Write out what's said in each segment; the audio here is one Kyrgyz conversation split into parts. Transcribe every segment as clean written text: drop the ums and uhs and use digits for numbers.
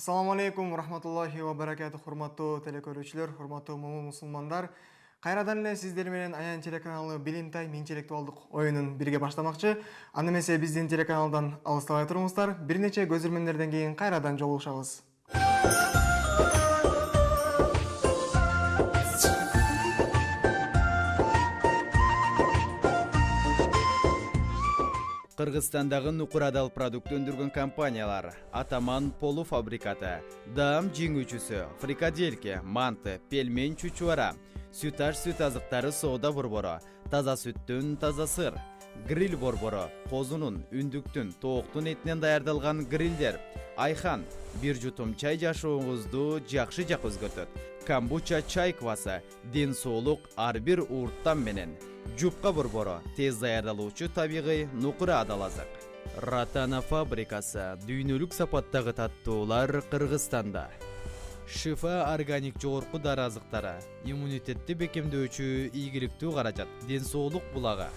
Ассаламу алейкум, рахматуллахи ва баракату, хурматтуу телекөрүүчүлөр, хурматтуу мусулмандар. Кайрадан эле сиздер менен Аян телеканалы Билимтай интеллектуалдык оюнун бирге баштамакчы. Аны эмесе биздин телеканалдан алыстабай туруңуздар. Бир нече көзөрмөндөрдөн кийин кайрадан жолугушабыз. Кыргызстандагы нукурадал продукт өндүргөн компаниялар: Атаман полуфабрикаты, Даам жеңүүчүсү, Фрикадельки, Манты, Пельмень чучуара, Сүташ сүт азыктары соода борбору, таза сүттүн таза сыр, гриль борбору, козунун, үндүктүн, тооктун этинен даярдалган грилдер, Айхан, бир жутум чай жашооңузду жакшы жак өзгөртөт. Камбуча чай квасы, ден соолук ар бир уурттан менен. Жупка борбору, тез даярдалуучу табигый нукура адал азык. Ратана фабрикасы, дүйнөлүк сапаттагы таттуулар Кыргызстанда. Шифа органик жогорку дары азыктары, иммунитетти бекемдөөчү ийгиликтүү каражат, ден соолук булагы.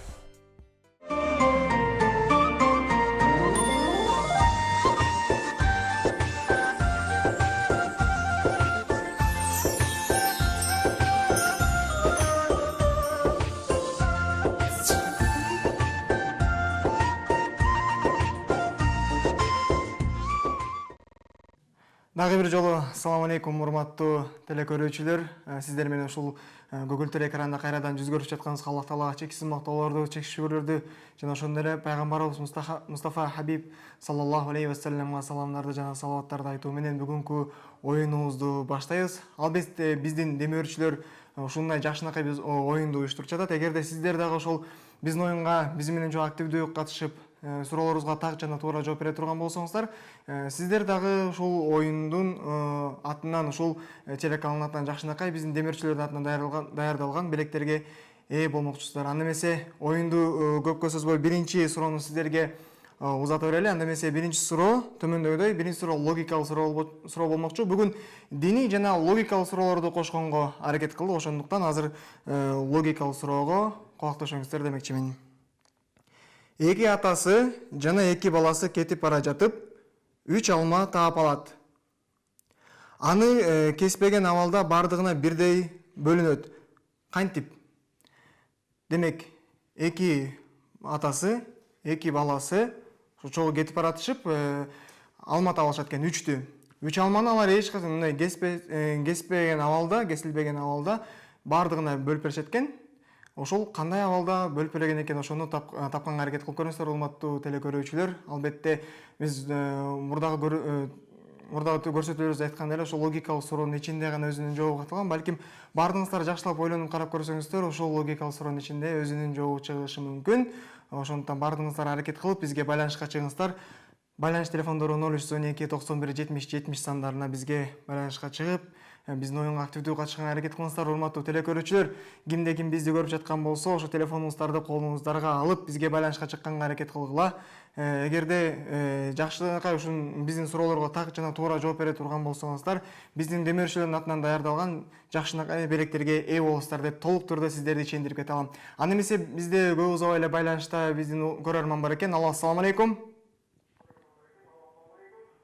Дагы бир жолу ассаламу алейкум, урматтуу телекөрүүчүлөр. Сиздер менен ушул көгүлтүр экранда кайрадан жүз көрүп жатканыбызга Аллах Таалага чексиз мактоолорду, чексиз шүгүрлөрдү жана ошондой эле пайгамбарыбыз Мустафа Хабиб саллаллаху алейхи вассаламга саламдарды жана салаваттарды айтуу менен бүгүнкү оюнубузду баштайбыз. Албетте биздин демөөрчүлөр ушундай жакшынакай биз оюнду уюштуруп жатат. Эгерде сиздер дагы ошол биздин оюнга биз менен жок активдүү катышып, суроолорубузга так жана туура жооп бере турган болсоңуздар, сиздер дагы ушул оюндун атынан, ушул телеканалдын атынан жакшынакай биздин демөөрчүлөрдүн атынан даярдалган белектерге ээ болмокчусуздар. Анда эмесе оюнду көпкө созбой биринчи суроону сиздерге узата берели. Анда эмесе биринчи суроо төмөндөгүдөй, биринчи суроо логикалык суроо болмокчу. Бүгүн диний жана логикалык суроолорду кошконго аракет кылдык. Ошондуктан азыр логикалык суроого кулакташыңыздар демекчимин. Эки атасы жана эки баласы кетип бара жатып, 3 алма таап алат. Аны кеспеген абалда бардыгына бирдей бөлүнөт. Кантип? Демек, эки атасы, эки баласы чогуу кетип баратышып, алма таап алышат экен, 3-түү. 3 алманы алар эч качан мындай кеспеген абалда бардыгына бөлүп беришет экен. Ошол кандай абалда бөлүп берген экен, ошону тапканга аракет кылып көрүңүздөр, урматтуу телекөрүүчүлөр. Албетте биз мурдагы көрсөтүүлөрүбүздө айткандай эле ошол логикалык суроонун ичинде гана өзүнүн жообу катылган. Балким бардыгыңыздар жакшылап ойлонуп карап көрсөңүздөр, ошол логикалык суроонун ичинде өзүнүн жообу чыгышы мүмкүн. Ошондуктан бардыгыңыздар аракет кылып бизге байланышка чыгыңыздар. Байланыш телефондору 0312 91 70 70 сандарына бизге байланышка чыгып, биздин оюнга активдүү катышканга аракет кылыңыздар. Урматтуу телекөрүүчүлөр, кимде ким бизди көрүп жаткан болсо, ошо телефонуңуздарды колуңуздарга алып бизге байланышка чыкканга аракет кылгыла. Эгерде жакшынакай ушун биздин суроолорго так жана туура жооп бере турган болсоңуздар, биздин демөөрчүлөрдүн атынан даярдалган жакшынакай белектерге ээ болосуздар деп толук түрдө сиздерди ишендирип кете алам. Анда эмесе бизде көп узабай эле байланышта биздин көрөрман бар экен. Алло, ассаламу алейкум.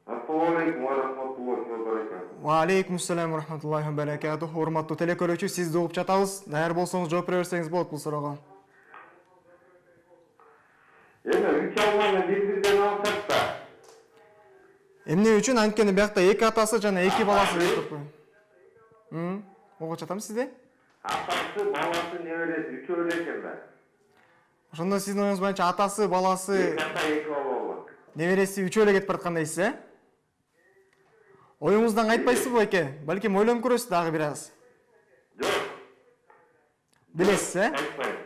Ассаламу алейкум ва рахматуллахи ва баракатух. Ва алейкум ассалам ва рахматуллахи ва баракатух. Урматтуу телекөрүүчү, сизди угуп жатабыз. Даяр болсоңуз жооп бере берсеңиз болот бул суроого. Эми 3 алманы бири-биринен алышат да. Эмне үчүн? Анткени биякта эки атасы жана эки баласы деп турпайбы? Угуп жатам сизди? Атасы, баласы, небереси 3 эле экен да. Ошондо сиздин оюңуз боюнча атасы, баласы, Ата 2 бала болот. небереси 3 эле кетип бараткан дейсиз, э? Оюңуздан кайтпайсызбы байке? Балким ойлонуп көрөсүз дагы бир аз. Жок. Билесиз, э? Кайтпайм.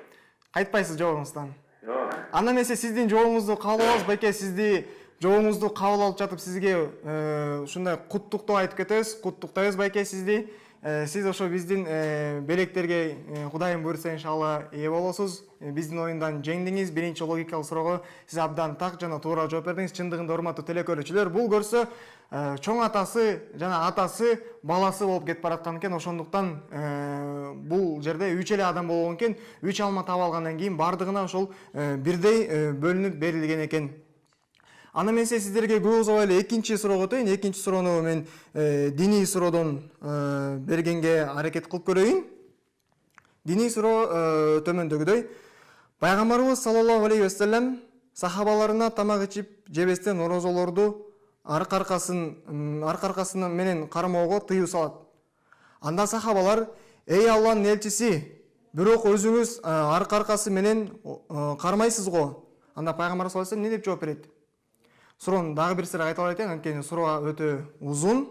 Кайтпайсыз жообуңуздан. Жок. Анда эмесе сиздин жообуңузду кабыл алабыз, байке. Сизди жообуңузду кабыл алып жатып сизге ушундай куттуктоо айтып кетебиз. Куттуктайбыз байке сизди. Сиз ошо биздин белектерге Кудайым буйрса иншалла ээ болосуз. Биздин оюндан жеңдиңиз. Биринчи логикалык суроого сиз абдан так жана туура жооп бердиңиз. Чындыгында урматтуу телекөрүүчүлөр, бул көрсө чоң атасы жана атасы баласы болуп кетип бараткан экен. Ошондуктан бул жерде 3 эле адам болгон экен. 3 алма таап алгандан кийин бардыгына ошол бирдей бөлүнүп берилген экен. Аны мен сиздерге көп узабай эле экинчи суроого өтөйүн. Экинчи суроону мен диний суроодон бергенге аракет кылып көрөйүн. Диний суроо төмөндөгүдөй. Пайгамбарыбыз саллаллаху алейхи ва саллям сахабаларына тамак ичип жебестен орозолорду аркы-аркасынан менен кармоого тыюу салат. Анда сахабалар: "Эй Аллахтын элчиси, бирок өзүңүз аркы-аркасы менен кармайсыз го?" Анда пайгамбар саллаллаху алейхи ва саллям не деп жооп берет? Суроону дагы бир сыйра айтып айтайын, анткени суроо өтө узун.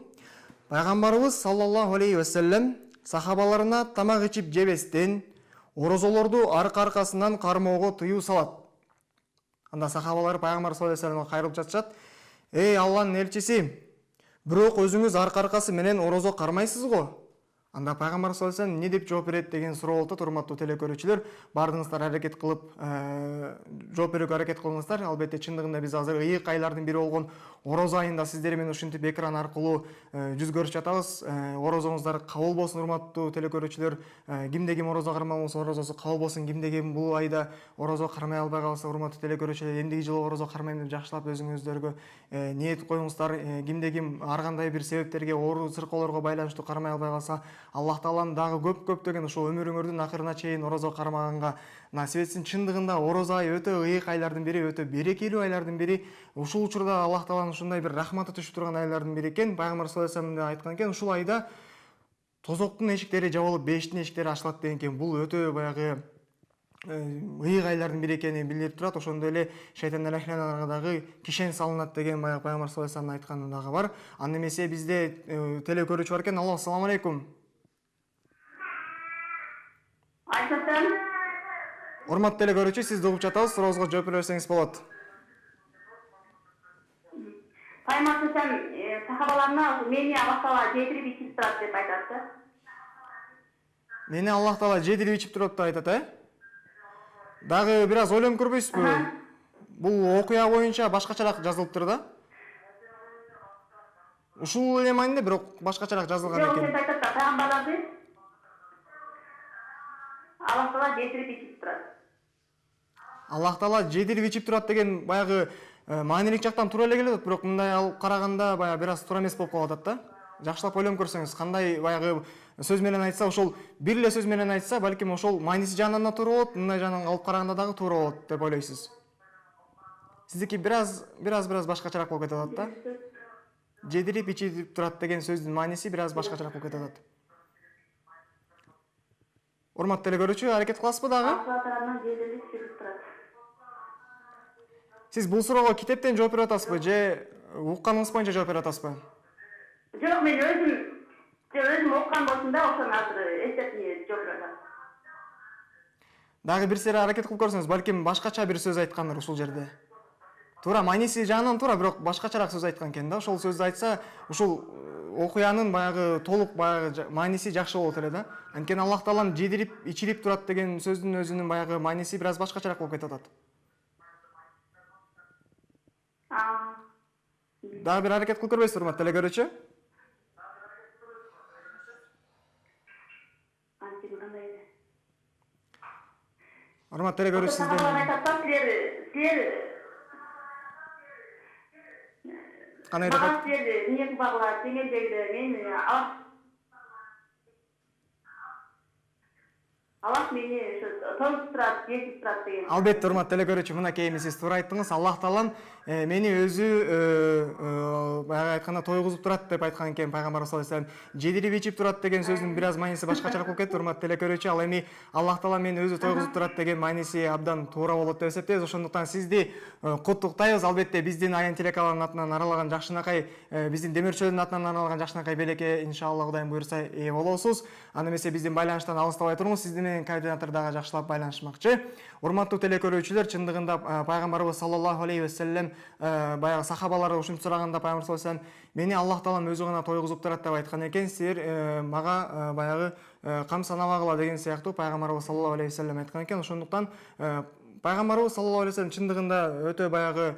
Пайгамбарыбыз саллаллаху алейхи ва саллям сахабаларына тамак ичип жебестен орозолорду аркы-аркасынан кармоого тыюу салат. Анда сахабалар пайгамбар саллаллаху алейхи ва саллямга кайрылып жатышат: "Эй Аллахтын элчиси, бирок өзүңүз аркы-аркасы менен орозо кармайсыз го?" Анда пайгамбар саллаллаху алейхи ва саллям не деп жооп берет деген суроо болот. Урматтуу телекөрүүчүлөр, бардыгыңыздар аракет кылып жооп берүүгө аракет кылыңыздар. Албетте чындыгында биз азыр ыйык айлардын бири болгон орозо айында сиздер менен ушинтип экран аркылуу жүз көрүшүп жатабыз. Орозоңуздар кабыл болсун урматтуу телекөрүүчүлөр. Кимде ким орозо кармаган болсо орозосу кабыл болсун. Кимде ким бул айда орозо кармай албай калса, урматтуу телекөрүүчүлөр, эмдиги жылы орозо кармайм деп жакшылап өзүңүздөргө ниет коюңуздар. Кимде ким ар кандай бир себептерге, оору сыркоолорго байланыштуу кармай албай калса, Аллах Тааланын дагы көптөгөн ушул өмүрүңөрдүн акырына чейин орозо кармаганга насип этсин. Чындыгында орозо ай өтө ыйык айлардын бири, өтө берекелүү айлардын бири. Ушул учурда Аллах Тааланын ушундай бир рахматы түшүп турган айлардын бири экен. Пайгамбар саллаллаху алейхи ва саллям айткан экен, ушул айда тозоктун эшиктери жабылып, бейиштин эшиктери ачылат деген экен. Бул өтө баягы ыйык айлардын бири экени билинип турат. Ошондой эле шайтан алейхиналарга дагы кишен салынат деген баягы пайгамбар саллаллаху алейхи ва саллямдын айтканы дагы бар. Аны эмесе бизде телекөрүүчү бар экен. Алло, ассаламу алейкум. Айтасың. Урматтуу телекөрүүчү, сизди угуп жатабыз. Сурообузга жооп бере берсеңиз болот. Пайгамбар сен сахабаларына мени Аллах Таала жетирип ичип турат деп айтат да. Мени Аллах Таала жедирип ичип турат деп айтат, Дагы бир аз ойлонуп көрбөйсүзбү? Бул окуя боюнча башкачараак жазылыптыр да. Ушул эле маанинде бирок башкачараак жазылган Жок, экен. сен айтат да, пайгамбарларды Аллах Таала жетирип ичип турат. Аллах Таала жедирип ичип турат деген баягы маанилик жактан туура эле келет, бирок мындай алып караганда баягы бир аз туура эмес болуп калып атат да. Жакшылап ойлонуп көрсөңүз, кандай баягы сөз менен айтса, ошол бир эле сөз менен айтса, балким ошол мааниси жагынан да туура болот, мындай жагынан алып караганда дагы туура болот деп ойлойсуз. Сиздики бир аз башкачараак болуп кетип атат да. Жедирип ичип турат деген сөздүн мааниси бир аз башкачараак болуп кетип атат. Урматтуу телекөрүүчү, аракет кыласызбы дагы? Алла тарабынан жетирип ичип турат. Сиз бул суроого китептен жооп берип атасызбы же укканыңыз боюнча жооп берип атасызбы? Жок, мен өзүм окуган болсун да, ошону азыр эстеп жооп берип атам. Дагы бир сыйра аракет кылып көрсөңүз, балким башкача бир сөз айткандыр ушул жерде. Туура, мааниси жагынан туура, бирок башкачараак сөз айткан экен да. Ошол сөздү айтса, ушул окуянын баягы толук баягы мааниси жакшы болот эле да. Анткени Аллах Таалам жедирип ичирип турат деген сөздүн өзүнүн баягы мааниси бир аз башкачараак болуп кетип атат. Дагы бир аракет кылып көрбөйсүзбү, урматтуу телекөрүүчү? Урматтуу телекөрүүчү, сизден кандай деп Мага силер ниет багыла, теңелдегиле мен Аллах мени тоңуп турат, жетип турат деген. Албетте, урматтуу телекөрүүчү, мынакей эми сиз туура айттыңыз. Аллах Таалам мени өзү баягы айтканда тойгузуп турат деп айткан экен пайгамбар саллаллаху алейхи ва саллям. Жедирип ичип турат деген сөздүн бир аз мааниси башкачараак болуп кетти, урматтуу телекөрүүчү. Ал эми Аллах Таалам мени өзү тойгузуп турат деген мааниси абдан туура болот деп эсептейбиз. Ошондуктан сизди куттуктайбыз. Албетте, биздин Аян телеканалынын атынан аралаган жакшынакай, биздин Демирчөлдүн атынан аралаган жакшынакай белекке иншалла Кудайым буйрса ээ болосуз. Аны эмесе биздин байланыштан алыстабай туруңуз. Сизди менен координатор дагы жакшылап байланышмакчы. Урматтуу телекөрүүчүлөр, чындыгында пайгамбарыбыз саллаллаху алейхи ва саллям баягы сахабалары ушинтип сураганда пайгамбар саллаллаху алейхи ва саллям мени Аллах Таалам өзү гана тойгузуп турат деп айткан экен. Силер мага баягы кам санабагыла деген сыяктуу пайгамбарыбыз саллаллаху алейхи ва саллям айткан экен. Ошондуктан пайгамбарыбыз саллаллаху алейхи ва саллям чындыгында өтө баягы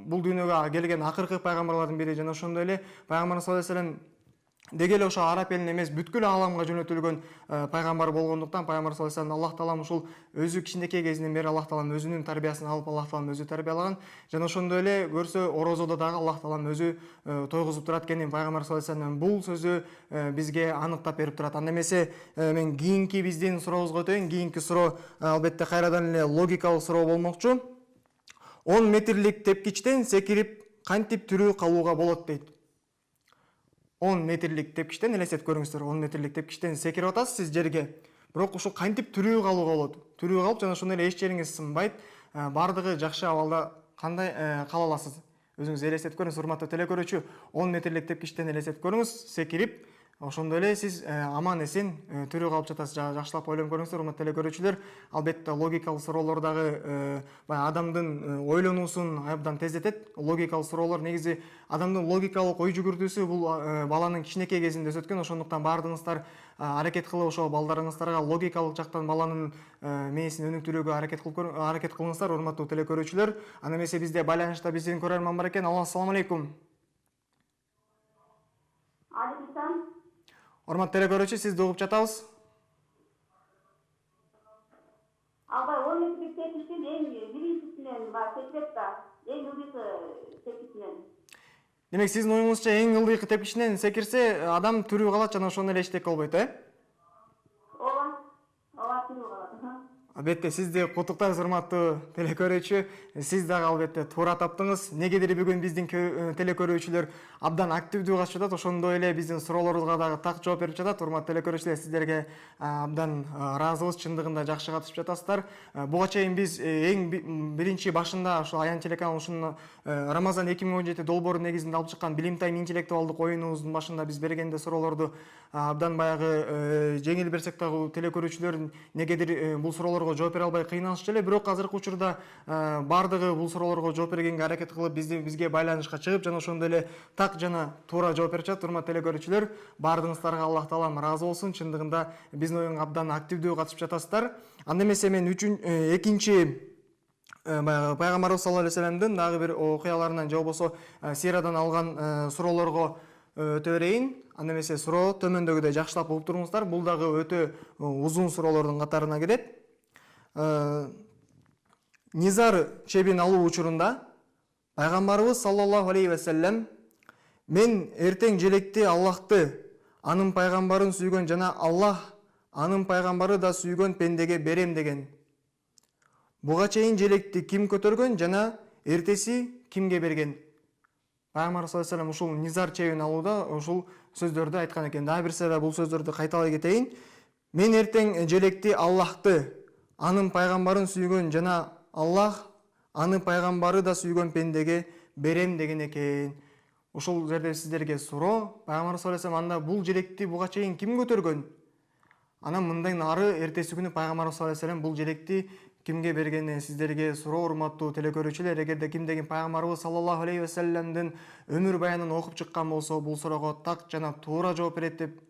бул дүйнөгө келген акыркы пайгамбарлардын бири жана ошондой эле пайгамбар саллаллаху алейхи ва саллям деги эле ошо араб элине эмес бүткүл ааламга жөнөтүлгөн пайгамбар болгондуктан пайгамбар саллаллаху алейхи вассалам Аллах таалам ушул өзү кичинекей кезинен бери Аллах таалам өзүнүн тарбиясын алып Аллах таалам өзү тарбиялаган жана ошондой эле көрсө орозодо дагы Аллах таалам өзү тойгузуп турат экенин пайгамбар саллаллаху алейхи вассалам бул сөзү бизге аныктап берип турат. Анда эмесе мен кийинки биздин сурообузга өтөйүн. Кийинки суроо албетте кайрадан эле логикалык суроо болмокчу. 10 метрлик тепкичтен секирип кантип тирүү калууга болот дейт. 10 метрлик тепкичтен элестетип көрүңүздөр. 10 метрлик тепкичтен секирип атасыз сиз жерге. Бирок ушул кантип тирүү калууга болот? Тирүү калып жана ошондой эле эч жериңиз сынбайт. Бардыгы жакшы абалда кандай кала аласыз? Өзүңүз элестетип көрүңүз, урматтуу телекөрүүчү. 10 метрлик тепкичтен элестетип көрүңүз, секирип ошондой эле сиз аман эсен тирүү калып жатасыз. Жакшылап ойлонуп көрүңүздөр, урматтуу телекөрүүчүлөр. Албетте логикалык суроолор дагы адамдын ойлонуусун абдан тездетет. Логикалык суроолор негизи адамдын логикалык ой жүгүртүүсү бул баланын кичинекей кезинде өсөткөн. Ошондуктан баардыгыңыздар аракет кылып ошо балдарыңыздарга логикалык жактан баланын мээсин өнүктүрүүгө аракет кылыңыздар, урматтуу телекөрүүчүлөр. Анда эмесе бизде байланышта биздин көрөрман бар экен. Ассалам алейкум. Алейкум. Урматтуу телекөрүүчү, сизди угуп жатабыз. Албай 10 метрлик тепкичтен эң биринчисинен секирет да, эң ылдыйкы тепкичинен. Демек сиздин оюңузча эң ылдыйкы тепкичинен секирсе адам тирүү калат жана ошондой эле эчтеке болбойт, Ооба, тирүү калат. Албетте сизди куттуктайбыз, урматтуу телекөрүүчү. Сиз дагы албетте туура таптыңыз. Негедир бүгүн биздин телекөрүүчүлөр абдан активдүү катышып жатат. Ошондой эле биздин суроолорубузга дагы так жооп берип жатат. Урматтуу телекөрүүчүлөр, сиздерге абдан ыраазыбыз. Чындыгында жакшы катышып жатасыздар. Буга чейин биз эң биринчи башында ошо Аян телеканал ушуну Рамазан 2017 долбоору негизинде алып чыккан Билим тайм интеллектуалдык оюнубуздун башында биз бергенде суроолорду абдан баягы жеңил берсек дагы телекөрүүчүлөр негедир бул суроолорго жооп бере албай кыйналышчу эле. Бирок азыркы учурда бардыгы бул суроолорго жооп бергенге аракет кылып бизге байланышка чыгып жана ошондой эле так жана туура жооп берип жатат. Урматтуу телекөрүүчүлөр, бардыгыңыздарга Аллах таалам ыраазы болсун. Чындыгында биздин оюнга абдан активдүү катышып жатасыздар. Анда эмесе мен экинчи пайгамбарыбыз саллаллаху алейхи вассаламдын дагы бир окуяларынан же болбосо сирадан алган суроолорго өтө берейин. Анда эмесе суроо төмөндөгүдөй жакшылап угуп туруңуздар. Бул дагы өтө узун суроолордун катарына кирет. Низар чебин алуу учурунда пайгамбарыбыз саллаллаху алейхи вассалам мен эртең желекти Аллахты, анын пайгамбарын сүйгөн жана Аллах анын пайгамбары да сүйгөн пендеге берем деген. Буга чейин желекти ким көтөргөн жана эртеси кимге берген? Пайгамбар саллаллаху алейхи вассалам ушул низар чебин алууда ушул сөздөрдү айткан экен. Дагы бир себеби бул сөздөрдү кайталай кетейин. Мен эртең желекти Аллахты, анын пайгамбарын сүйгөн жана Аллах анын пайгамбары да сүйгөн пендеге берем деген экен. Ушул жерде сиздерге суроо, пайгамбар саллаллаху алейхи вассалам анда бул желекти буга чейин ким көтөргөн? Анан мындан ары эртеси күнү пайгамбар саллаллаху алейхи вассалам бул желекти кимге бергени сиздерге суроо, урматтуу телекөрүүчүлөр. Эгерде кимдеген пайгамбарыбыз саллаллаху алейхи вассаламдын өмүр баянын окуп чыккан болсо, бул суроого так жана туура жооп берет деп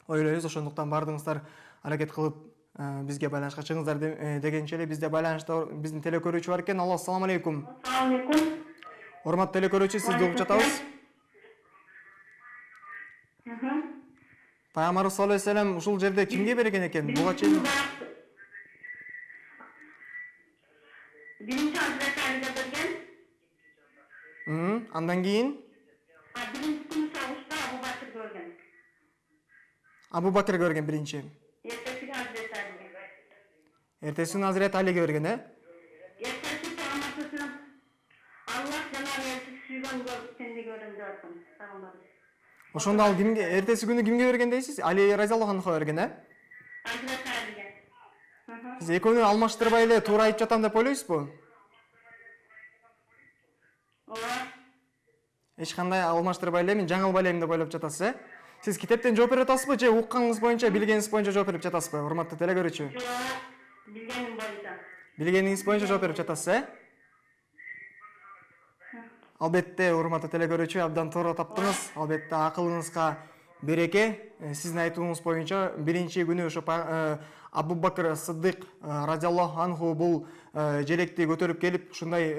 ойлойбуз. Ошондуктан бардыгыңыздар аракет кылып бизге байланышка чыгыңыздар дегенче эле бизде байланышта биздин телекөрүүчү бар экен. Ассалам алейкум. Ассалам алейкум. Урматтуу телекөрүүчү, сизди угуп жатабыз. Пайгамбарыбыз саллаллаху алейхи вассалам ушул жерде кимге берген экен? Буга чейин Birinci Hazreti Ali'de bergen. Andan kийин Birinci günü savaşta Abu Bakır görgen. Абу Бакыр көргөн биринчи. Ertesi Hazreti Ali. Эртесин Hazreti Ali'ге берген, Ertesi Peygamber'in Allah Cenab-ı suygan sende görün diyorsun. Tamam. Ошондо ал кимге, эртеси күнү кимге берген дейсиз? Али разияллаху анхуга берген, Hazreti Ali'ye. Сиз экөөнү алмаштырбай эле туура айтып жатам деп ойлойсузбу? Ооба. Эч кандай алмаштырбай эле, мен жаңылбай элем деп ойлоп жатасыз, Сиз китептен жооп берип атасызбы же укканыңыз боюнча, билгениңиз боюнча жооп берип жатасызбы, урматтуу телекөрүүчү? Bilgenim boyunca. Билгениңиз боюнча жооп берип жатасыз, Албетте, урматтуу телекөрүүчү, абдан туура таптыңыз. Албетте, акылыңызга береке. Сиздин айтууңуз боюнча биринчи күнү ошо Абу Бакыр Сыддык радиаллаху анху бул желекти көтөрүп келип, ушундай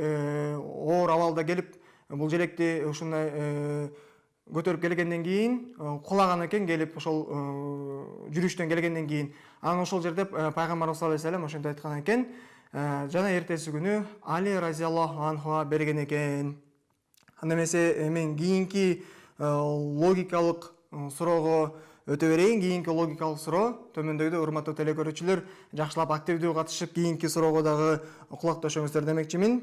оор абалда келип, бул желекти ушундай көтөрүп келгенден кийин кулаган экен, келип ошол жүрүштөн келгенден кийин. Анан ошол жерде пайгамбарыбыз саллаллаху алейхи вассалам ошентип айткан экен, жана эртеси күнү Али разияллаху анхуга берген экен. Анда эмесе мен кийинки логикалык суроого өтө берейин. Кийинки логикалык суроо төмөндөгүдөй, урматтуу телекөрүүчүлөр, жакшылап активдүү катышып кийинки суроого дагы кулак төшөңүздөр демекчимин.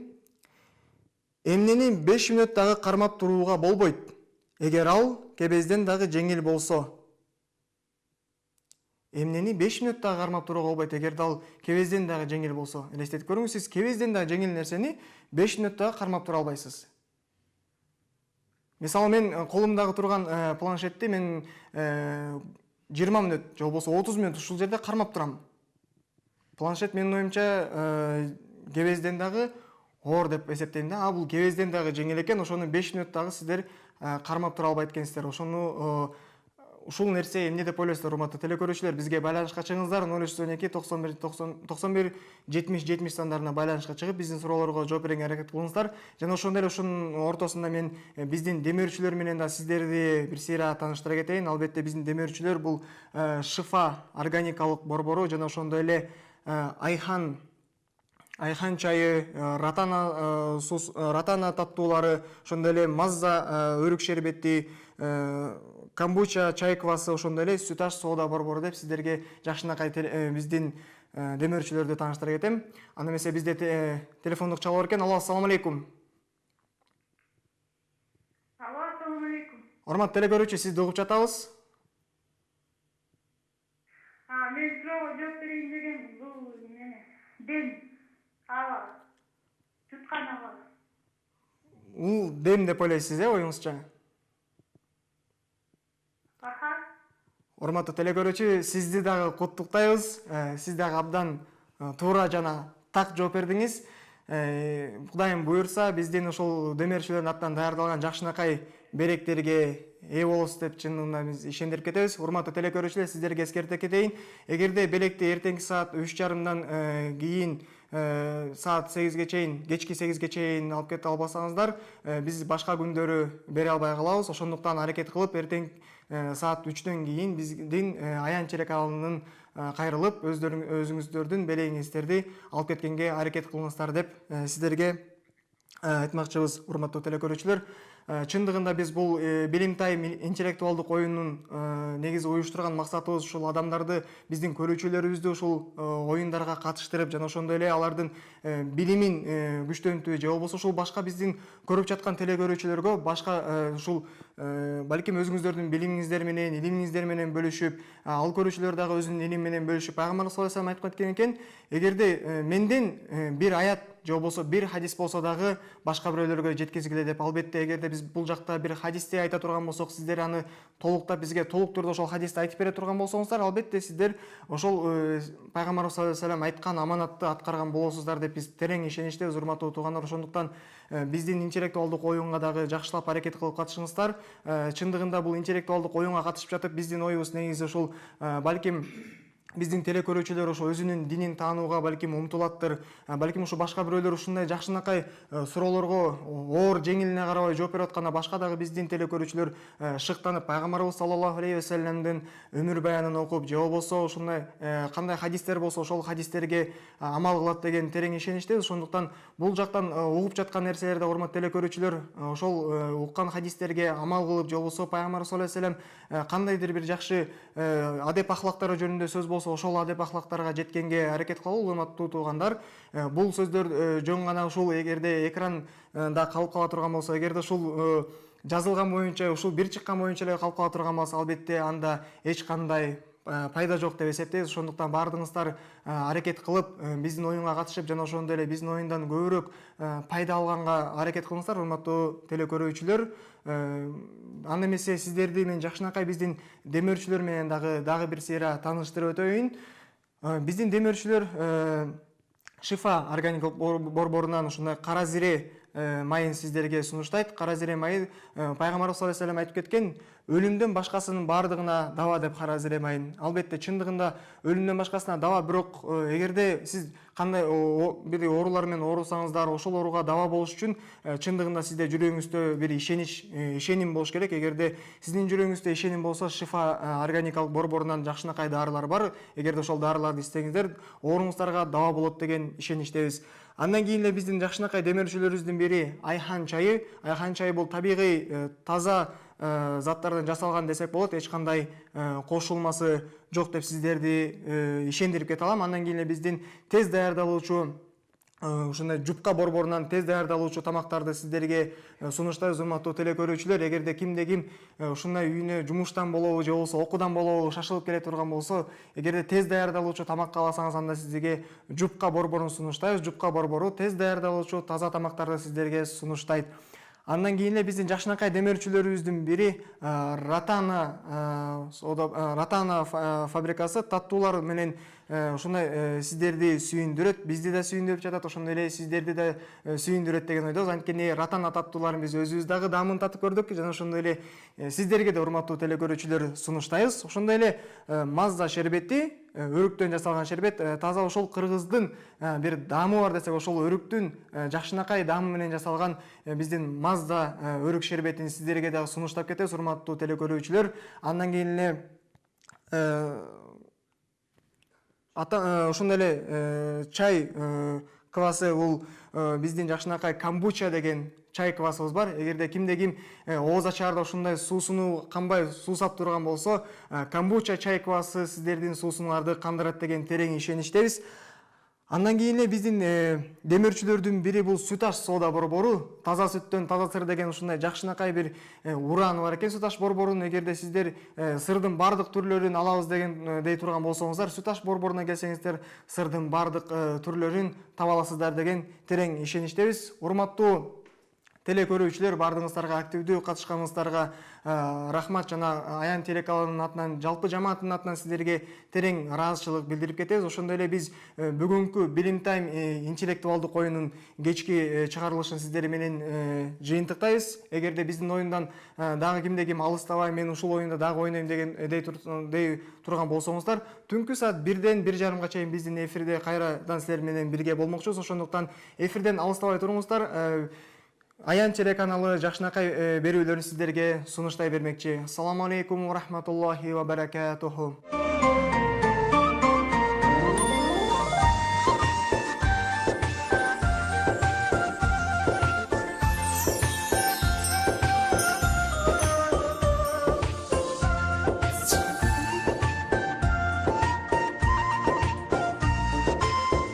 Эмнени 5 мүнөт дагы кармап турууга болбойт, эгер ал кебезден дагы жеңил болсо. Эмнени 5 мүнөт дагы кармап турууга болбойт, эгер ал кебезден дагы жеңил болсо. Элестетип көрүңүз, сиз кебезден дагы жеңил нерсени 5 мүнөт дагы кармап тура албайсыз. Мисалы, мен колумдагы турган планшетти мен 20 мүнөт же болбосо 30 мүнөт ушул жерде кармап турам. Планшет менин оюмча кебезден дагы оор деп эсептейм да. Бул кебезден дагы жеңил экен, ошону 5 мүнөт дагы сиздер кармап тура албайт экенсиздер. Ошону ушул нерсе эмне деп ойлойсуздар, урматтуу телекөрүүчүлөр? Бизге байланышка чыгыңыздар, 0312 91 70 70 сандарына байланышка чыгып, биздин суроолорго жооп берүүгө аракет кылыңыздар. Жана ошондой эле ушунун ортосунда мен биздин демөөрчүлөр менен да сиздерди бир сыйра тааныштыра кетейин. Албетте биздин демөөрчүлөр бул Шифа органикалык борбору жана ошондой эле Айхан чайы, ратана таттуулары, ошондой эле Мазза өрүк шербети, камбуча чай квасы, ошондой эле Сүташ соода борбору деп сиздерге жакшынакай биздин демөөрчүлөрдү тааныштыра кетем. Анда эмесе бизде телефондук чалуу бар экен. Алло, ассаламу алейкум. Алло, ассаламу алейкум. Урматтуу телекөрүүчү, сизди угуп жатабыз. Мен суроого жооп берейин деген бул дем туткан аба. Дем деп ойлойсуз, оюңузча? Урматтуу телекөрүүчү, сизди дагы куттуктайбыз. Сиз дагы абдан туура жана так жооп бердиңиз. Кудайым буйрса, биздин ошол демөөрчүлөрдүн атынан даярдалган жакшынакай беректерге ээ болосуз деп чынында биз ишендирип кетебиз. Урматтуу телекөрүүчүлөр, сиздерге эскерте кетейин. Эгерде белекти эртеңки саат 3:30 кийин саат 8ге чейин, кечки 8ге чейин алып кете албасаңыздар, биз башка күндөрү бере албай калабыз. Ошондуктан аракет кылып, эртең саат 3төн кийин биздин Аян Черек алынын кайрылып, өзүңүздөрдүн белегиңиздерди алып кеткенге аракет кылыңыздар деп сиздерге айтмакчыбыз, урматтуу телекөрүүчүлөр. Чындыгында биз бул Билим Тайм интеллектуалдык оюнун негизи уюштурган максатыбыз ушул адамдарды, биздин көрүүчүлөрүбүздү ушул оюндарга катыштырып, жана ошондой эле алардын билимин күчтөнтүү, же болбосо ушул башка биздин көрүп жаткан телекөрүүчүлөргө башка ушул балким өзүңүздөрдүн билимиңиздер менен, илимиңиздер менен бөлүшүп, ал көрүүчүлөр дагы өзүнүн илими менен бөлүшүп, пайгамбарыбыз саллаллаху алейхи вассалам айтып кеткен экен, эгерде менден бир аят же болбосо бир хадис болсо дагы башка бирөөлөргө жеткизгиле деп. Албетте, эгерде биз бул жакта бир хадисти айта турган болсок, сиздер аны толуктап бизге толук түрдө ошол хадисти айтып бере турган болсоңуздар, албетте сиздер ошол пайгамбарыбыз саллаллаху алейхи вассалам айткан аманатты аткарган болосуздар деп биз терең ишеничтебиз, урматтуу туугандар. Ошондуктан биздин интеллектуалдык оюнга дагы жакшылап аракет кылып катышыңыздар. Чындыгында бул интеллектуалдык оюнга катышып жатып, биздин оюбуз негизи ушул балким биздин телекөрүүчүлөр ошо өзүнүн динин таанууга балким умтулаттыр. Балким ушу башка бирөөлөр ушундай жакшынакай суроолорго оор жеңилине карабай жооп берип атканда, башка дагы биздин телекөрүүчүлөр шыктанып, пайгамбарыбыз саллаллаху алейхи вассаламдын өмүр баянын окуп, же болбосо ушундай кандай хадистер болсо ошол хадистерге амал кылат деген терең ишеничтебиз. Ошондуктан бул жактан угуп жаткан нерселерде, урматтуу телекөрүүчүлөр, ошол уккан хадистерге амал кылып, же болбосо пайгамбарыбыз саллаллаху алейхи вассалам кандайдыр бир жакшы адеп ахлактары жөнүндө сөз болсо, ошол адеп ахлактарга жеткенге аракет кылалы, урматтуу туугандар. Бул сөздөр жөн гана ушул эгерде экранда калып кала турган болсо, эгерде ушул жазылган боюнча, ушул бир чыккан боюнча эле калып кала турган болсо, албетте анда эч кандай пайда жок деп эсептейбиз. Ошондуктан баардыгыңыздар аракет кылып, биздин оюнга катышып, жана ошондой эле биздин оюндан көбүрөөк пайда алганга аракет кылыңыздар, урматтуу телекөрүүчүлөр. Анда эмесе сиздерди мен жакшынакай биздин демөөрчүлөр менен дагы бир сыйра тааныштырып өтөйүн. Биздин демөөрчүлөр Шифа органикалык борборунан ушундай кара зире майын сиздерге сунуштайт. Кара зире майы пайгамбарыбыз саллаллаху алейхи вассалам айтып кеткен, өлүмдөн башкасынын баардыгына даба деп каражыремайын. Албетте чындыгында өлүмдөн башкасына даба, бирок эгерде сиз кандай бир оорулар менен оорусаңыздар, ошол ооруга даба болуш үчүн чындыгында сизде жүрөгүңүздө бир ишеним болуш керек. Эгерде сиздин жүрөгүңүздө ишеним болсо, Шифа органикалык борборунан жакшынакай дарылар бар. Эгерде ошол дарыларды ичсеңиздер, ооруңуздарга даба болот деген ишеничтебиз. Андан кийин эле биздин жакшынакай демирүүчүлөрүбүздүн бири Айхан чайы. Айхан чайы бул табигый, таза заттардан жасалган десек болот. Эч кандай кошулмасы жок деп сиздерди ишендирип кете алам. Андан кийин эле биздин тез даярдалуучу ушундай жупка борборунан тез даярдалуучу тамактарды сиздерге сунуштайбыз, урматтуу телекөрүүчүлөр. Эгерде кимде ким ушундай үйүнө жумуштан болобу же болбосо окуудан болобу шашылып келе турган болсо, эгерде тез даярдалуучу тамак кааласаңыз, анда сизге жупка борборун сунуштайбыз. Жупка борбору тез даярдалуучу таза тамактарды сиздерге сунуштайт. Андан кийин эле биздин жакшынакай демирүүчүлөрүбүздүн бири Ратана фабрикасы таттуулар менен ушундай сиздерди сүйүндүрөт, бизди да сүйүндүрүп жатат, ошондой эле сиздерди да сүйүндүрөт деген ойдобуз. Анткени Ратана таттууларын биз өзүбүз дагы даамын татып көрдүк жана ошондой эле сиздерге да, урматтуу телекөрүүчүлөр, сунуштайбыз. Ошондой эле Мазда шербети, өрүктөн жасалган шербет, таза ошол кыргыздын бир даамы бар десек, ошол өрүктүн жакшынакай даамы менен жасалган биздин Мазда өрүк шербетин сиздерге дагы сунуштап кетебиз, урматтуу телекөрүүчүлөр. Андан кийин эле ошондой эле чай квасы, бул биздин жакшынакай камбуча деген чай квасыбыз бар. Эгерде кимде ким ооз ачаарда ушундай суусуну канбай суусап турган болсо, камбуча чай квасы сиздердин суусуңарды кандырат деген терең ишеничтебиз. Андан кийин эле биздин демирчүлөрдүн бири бул сүт аш соода борбору. Таза сүттөн таза сыр деген ушундай жакшынакай бир урааны бар экен сүт аш борборунун. Эгерде сиздер сырдын бардык түрлөрүн алабыз деген дей турган болсоңуздар, сүт аш борборуна келсеңиздер, сырдын бардык түрлөрүн таба аласыздар деген терең ишеничтебиз. Урматтуу телекөрүүчүлөр, бардыгыңыздарга, активдүү катышканыңыздарга рахмат, жана Аян телеканалынын атынан, жалпы жамааттын атынан сиздерге терең ыраазычылык билдирип кетебиз. Ошондой эле биз бүгүнкү Билим Тайм интеллектуалдык оюнун кечки чыгарылышын сиздер менен жыйынтыктайбыз. Эгерде биздин оюндан дагы кимде ким алыстабай, мен ушул оюнда дагы ойнойм деген дей турган болсоңуздар, түнкү саат 1-ден 1:30 чейин биздин эфирде кайрадан силер менен бирге болмокчубуз. Ошондуктан эфирден алыстабай туруңуздар. Аян телеканалы жакшынакай берүүлөрүн сиздерге сунуштай бермекчи. Ассаламу алейкум ва рахматуллахи ва баракатуху.